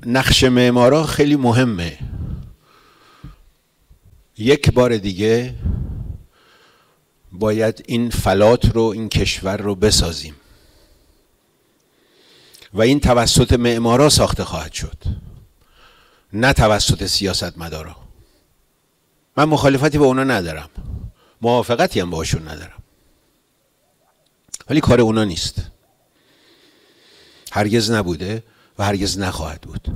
نقش معمارا خیلی مهمه. یک بار دیگه باید این فلات رو، این کشور رو بسازیم و این توسط معمارا ساخته خواهد شد، نه توسط سیاستمدارا. من مخالفتی با اونا ندارم، موافقتی هم باشون ندارم، ولی کار اونا نیست، هرگز نبوده و هرگز نخواهد بود.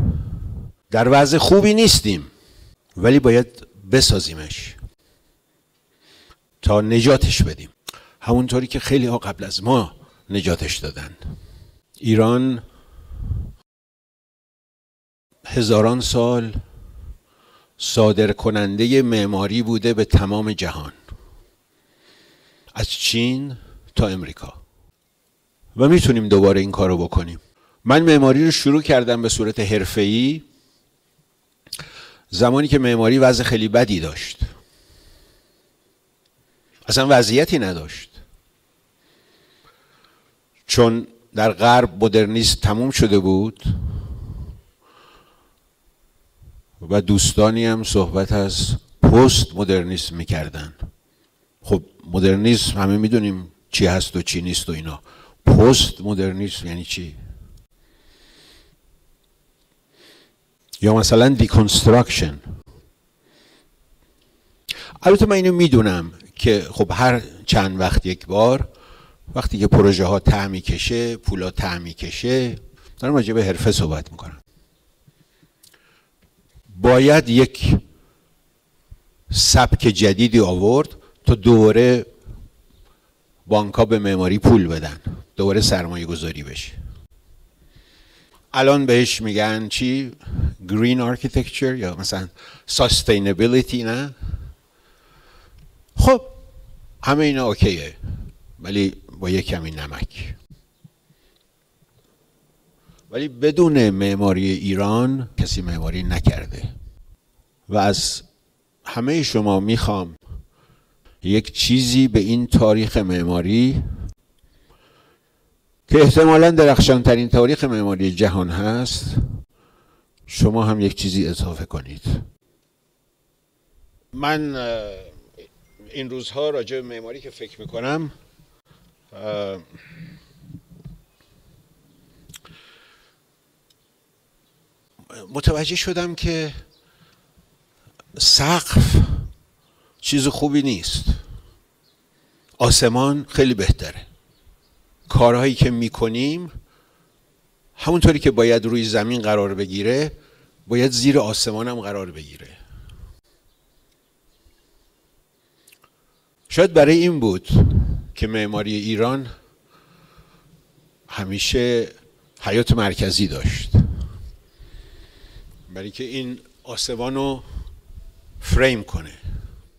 در وضع خوبی نیستیم، ولی باید بسازیمش تا نجاتش بدیم، همونطوری که خیلی ها قبل از ما نجاتش دادن. ایران هزاران سال صادر کننده معماری بوده به تمام جهان، از چین تا امریکا، و میتونیم دوباره این کارو بکنیم. من معماری رو شروع کردم به صورت حرفه‌ای زمانی که معماری وضع خیلی بدی داشت، اصلا وضعیتی نداشت، چون در غرب مدرنیسم تموم شده بود و دوستانی هم صحبت از پست مدرنیسم میکردن. خب مدرنیسم همه میدونیم چی هست و چی نیست و اینا. پست مدرنیسم یعنی چی؟ یا مثلا دیکانستراکشن. البته من اینو میدونم که خب هر چند وقت یک بار، وقتی که پروژه ها ته میکشه، پولا ته میکشه، دارم راجع به حرفه صحبت میکنم، باید یک سبک جدیدی آورد تا دوباره بانک‌ها به معماری پول بدن، دوباره سرمایه گذاری بشه. الان بهش میگن چی؟ گرین آرکیتکچر یا مثلا سستینبیلیتی، نه؟ خب همه اینا اوکیه، ولی با یک کمی نمک. ولی بدون معماری ایران کسی معماری نکرده و از همه شما میخوام یک چیزی به این تاریخ معماری که احتمالاً درخشانترین تاریخ معماری جهان هست، شما هم یک چیزی اضافه کنید. من این روزها راجع به معماری که فکر میکنم، متوجه شدم که سقف چیز خوبی نیست، آسمان خیلی بهتره. کارهایی که میکنیم همونطوری که باید روی زمین قرار بگیره، باید زیر آسمان هم قرار بگیره. شاید برای این بود که معماری ایران همیشه حیات مرکزی داشت، برای که این آسمان رو فریم کنه.